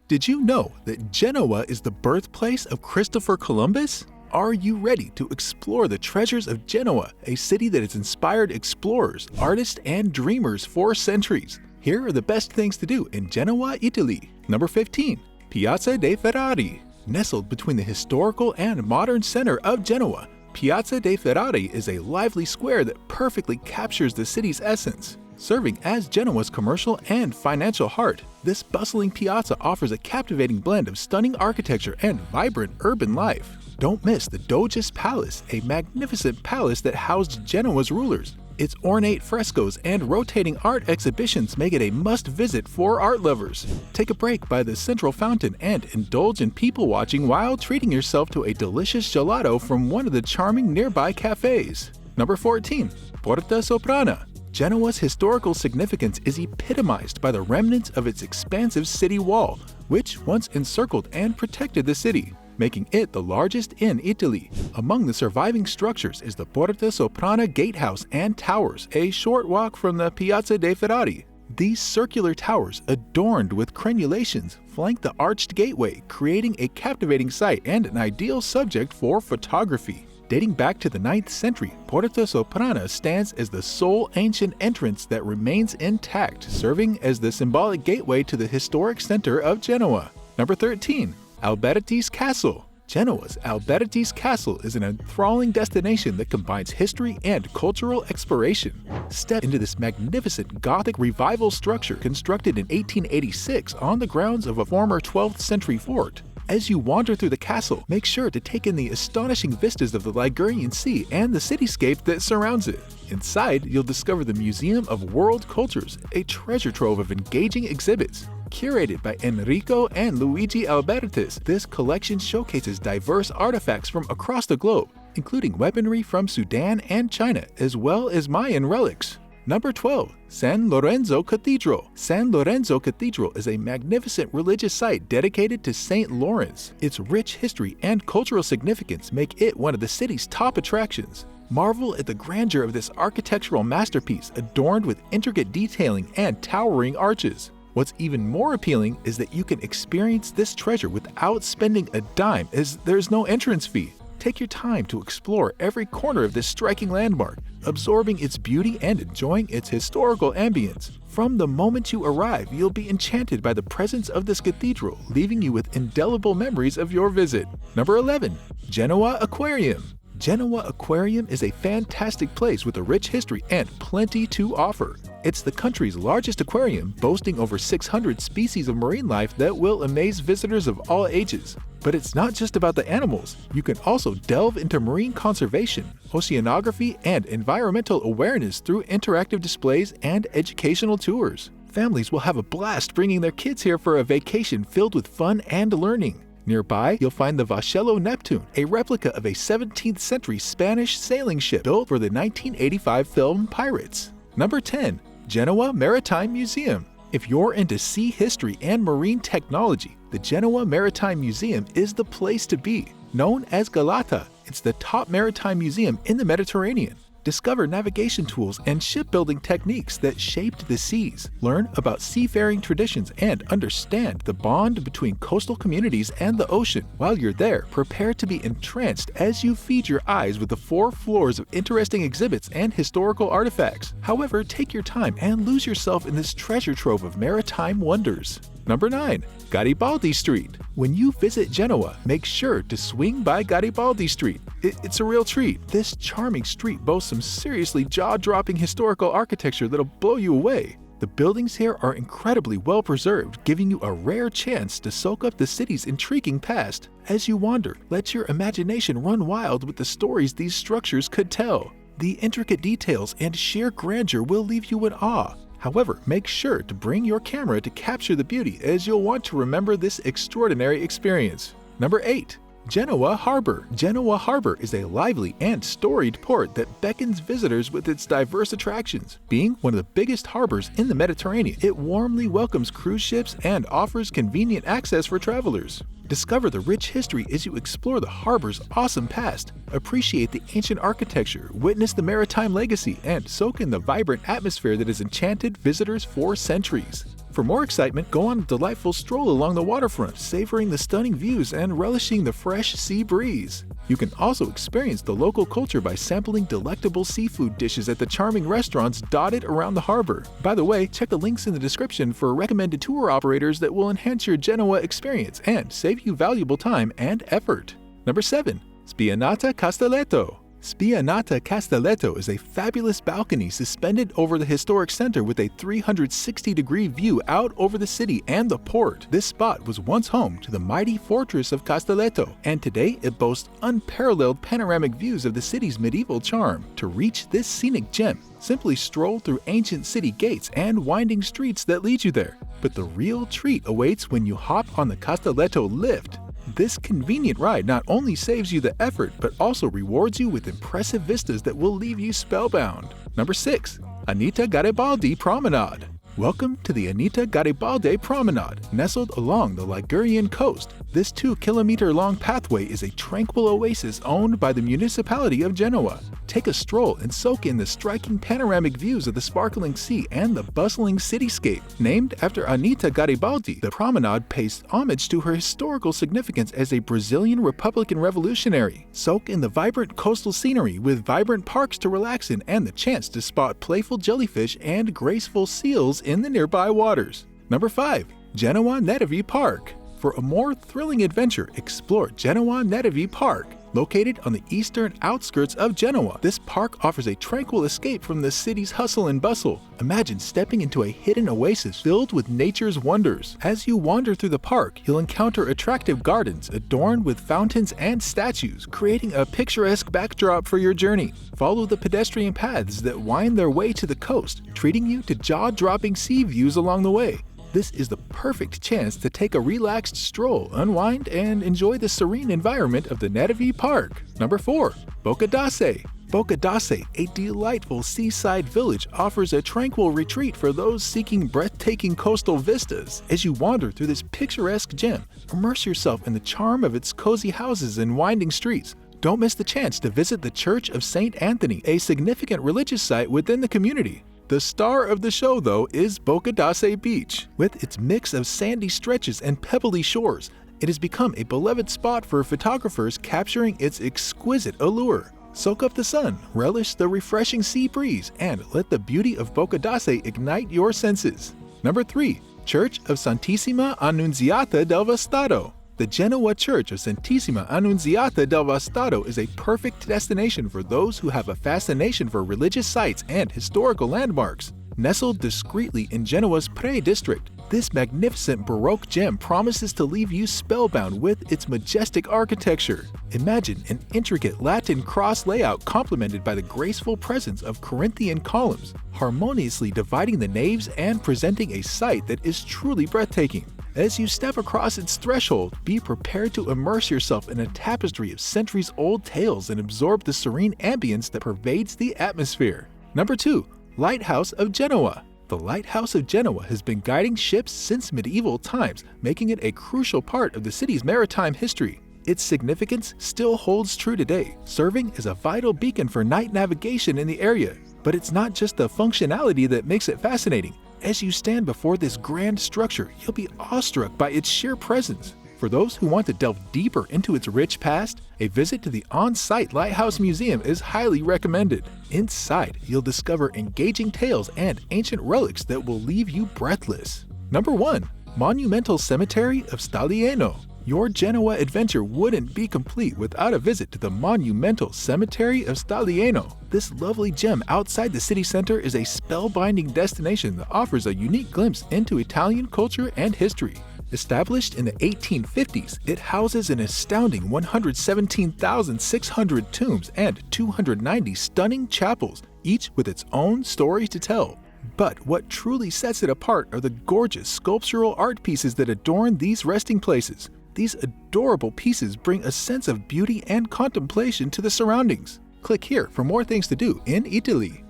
Did you know that Genoa is the birthplace of Christopher Columbus? Are you ready to explore the treasures of Genoa, a city that has inspired explorers, artists, and dreamers for centuries? Here are the best things to do in Genoa, Italy. Number 15. Piazza dei Ferrari. Nestled between the historical and modern center of Genoa, Piazza dei Ferrari is a lively square that perfectly captures the city's essence. Serving as Genoa's commercial and financial heart, this bustling piazza offers a captivating blend of stunning architecture and vibrant urban life. Don't miss the Doge's Palace, a magnificent palace that housed Genoa's rulers. Its ornate frescoes and rotating art exhibitions make it a must-visit for art lovers. Take a break by the central fountain and indulge in people-watching while treating yourself to a delicious gelato from one of the charming nearby cafes. Number 14. Porta Soprana. Genoa's historical significance is epitomized by the remnants of its expansive city wall, which once encircled and protected the city, making it the largest in Italy. Among the surviving structures is the Porta Soprana gatehouse and towers, a short walk from the Piazza dei Ferrari. These circular towers, adorned with crenulations, flank the arched gateway, creating a captivating sight and an ideal subject for photography. Dating back to the 9th century, Porta Soprana stands as the sole ancient entrance that remains intact, serving as the symbolic gateway to the historic center of Genoa. Number 13. Albertis Castle. Genoa's Albertis Castle is an enthralling destination that combines history and cultural exploration. Step into this magnificent Gothic revival structure constructed in 1886 on the grounds of a former 12th century fort. As you wander through the castle, make sure to take in the astonishing vistas of the Ligurian Sea and the cityscape that surrounds it. Inside, you'll discover the Museum of World Cultures, a treasure trove of engaging exhibits. Curated by Enrico and Luigi Albertis, this collection showcases diverse artifacts from across the globe, including weaponry from Sudan and China, as well as Mayan relics. Number 12. San Lorenzo Cathedral. San Lorenzo Cathedral is a magnificent religious site dedicated to St. Lawrence. Its rich history and cultural significance make it one of the city's top attractions. Marvel at the grandeur of this architectural masterpiece adorned with intricate detailing and towering arches. What's even more appealing is that you can experience this treasure without spending a dime, as there's no entrance fee. Take your time to explore every corner of this striking landmark, absorbing its beauty and enjoying its historical ambience. From the moment you arrive, you'll be enchanted by the presence of this cathedral, leaving you with indelible memories of your visit. Number 11. Genoa Aquarium. Genoa Aquarium is a fantastic place with a rich history and plenty to offer. It's the country's largest aquarium, boasting over 600 species of marine life that will amaze visitors of all ages. But it's not just about the animals. You can also delve into marine conservation, oceanography, and environmental awareness through interactive displays and educational tours. Families will have a blast bringing their kids here for a vacation filled with fun and learning. Nearby, you'll find the Vascello Neptune, a replica of a 17th century Spanish sailing ship built for the 1985 film Pirates. Number 10. Genoa Maritime Museum. If you're into sea history and marine technology, the Genoa Maritime Museum is the place to be. Known as Galata, it's the top maritime museum in the Mediterranean. Discover navigation tools and shipbuilding techniques that shaped the seas. Learn about seafaring traditions and understand the bond between coastal communities and the ocean. While you're there, prepare to be entranced as you feed your eyes with the 4 floors of interesting exhibits and historical artifacts. However, take your time and lose yourself in this treasure trove of maritime wonders. Number 9. Garibaldi Street. When you visit Genoa, make sure to swing by Garibaldi Street. It's a real treat. This charming street boasts some seriously jaw-dropping historical architecture that'll blow you away. The buildings here are incredibly well preserved, giving you a rare chance to soak up the city's intriguing past. As you wander, let your imagination run wild with the stories these structures could tell. The intricate details and sheer grandeur will leave you in awe. However, make sure to bring your camera to capture the beauty, as you'll want to remember this extraordinary experience. Number 8. Genoa Harbor. Genoa Harbor is a lively and storied port that beckons visitors with its diverse attractions. Being one of the biggest harbors in the Mediterranean, it warmly welcomes cruise ships and offers convenient access for travelers. Discover the rich history as you explore the harbor's awesome past. Appreciate the ancient architecture, witness the maritime legacy, and soak in the vibrant atmosphere that has enchanted visitors for centuries. For more excitement, go on a delightful stroll along the waterfront, savoring the stunning views and relishing the fresh sea breeze. You can also experience the local culture by sampling delectable seafood dishes at the charming restaurants dotted around the harbor. By the way, check the links in the description for recommended tour operators that will enhance your Genoa experience and save you valuable time and effort. Number 7. Speanata Castelletto. Speanata Castelletto is a fabulous balcony suspended over the historic center with a 360-degree view out over the city and the port. This spot was once home to the mighty fortress of Castelletto, and today it boasts unparalleled panoramic views of the city's medieval charm. To reach this scenic gem, simply stroll through ancient city gates and winding streets that lead you there. But the real treat awaits when you hop on the Castelletto lift. This convenient ride not only saves you the effort, but also rewards you with impressive vistas that will leave you spellbound. Number 6. Anita Garibaldi Promenade. Welcome to the Anita Garibaldi Promenade, nestled along the Ligurian coast. This 2-kilometer-long pathway is a tranquil oasis owned by the municipality of Genoa. Take a stroll and soak in the striking panoramic views of the sparkling sea and the bustling cityscape. Named after Anita Garibaldi, the promenade pays homage to her historical significance as a Brazilian Republican revolutionary. Soak in the vibrant coastal scenery with vibrant parks to relax in and the chance to spot playful jellyfish and graceful seals in the nearby waters. Number 5. Genoa Netevie Park. For a more thrilling adventure, explore Genoa Netevie Park. Located on the eastern outskirts of Genoa, this park offers a tranquil escape from the city's hustle and bustle. Imagine stepping into a hidden oasis filled with nature's wonders. As you wander through the park, you'll encounter attractive gardens adorned with fountains and statues, creating a picturesque backdrop for your journey. Follow the pedestrian paths that wind their way to the coast, treating you to jaw-dropping sea views along the way. This is the perfect chance to take a relaxed stroll, unwind, and enjoy the serene environment of the Netevie Park. Number 4. Bocadase. Bocadase, a delightful seaside village, offers a tranquil retreat for those seeking breathtaking coastal vistas. As you wander through this picturesque gem, immerse yourself in the charm of its cozy houses and winding streets. Don't miss the chance to visit the Church of St. Anthony, a significant religious site within the community. The star of the show, though, is Bocadase Beach. With its mix of sandy stretches and pebbly shores, it has become a beloved spot for photographers capturing its exquisite allure. Soak up the sun, relish the refreshing sea breeze, and let the beauty of Bocadase ignite your senses. Number 3. Church of Santisima Anunziata Delvastato. The Genoa Church of Santisima Anunziata Delvastato is a perfect destination for those who have a fascination for religious sites and historical landmarks. Nestled discreetly in Genoa's district, this magnificent Baroque gem promises to leave you spellbound with its majestic architecture. Imagine an intricate Latin cross layout complemented by the graceful presence of Corinthian columns, harmoniously dividing the naves and presenting a sight that is truly breathtaking. As you step across its threshold, be prepared to immerse yourself in a tapestry of centuries-old tales and absorb the serene ambience that pervades the atmosphere. Number 2. Lighthouse of Genoa. The Lighthouse of Genoa has been guiding ships since medieval times, making it a crucial part of the city's maritime history. Its significance still holds true today, serving as a vital beacon for night navigation in the area. But it's not just the functionality that makes it fascinating. As you stand before this grand structure, you'll be awestruck by its sheer presence. For those who want to delve deeper into its rich past, a visit to the on-site Lighthouse Museum is highly recommended. Inside, you'll discover engaging tales and ancient relics that will leave you breathless. Number 1. Monumental Cemetery of Stabia. Your Genoa adventure wouldn't be complete without a visit to the Monumental Cemetery of Stabia. This lovely gem outside the city center is a spellbinding destination that offers a unique glimpse into Italian culture and history. Established in the 1850s, it houses an astounding 117,600 tombs and 290 stunning chapels, each with its own story to tell. But what truly sets it apart are the gorgeous sculptural art pieces that adorn these resting places. These adorable pieces bring a sense of beauty and contemplation to the surroundings. Click here for more things to do in Italy.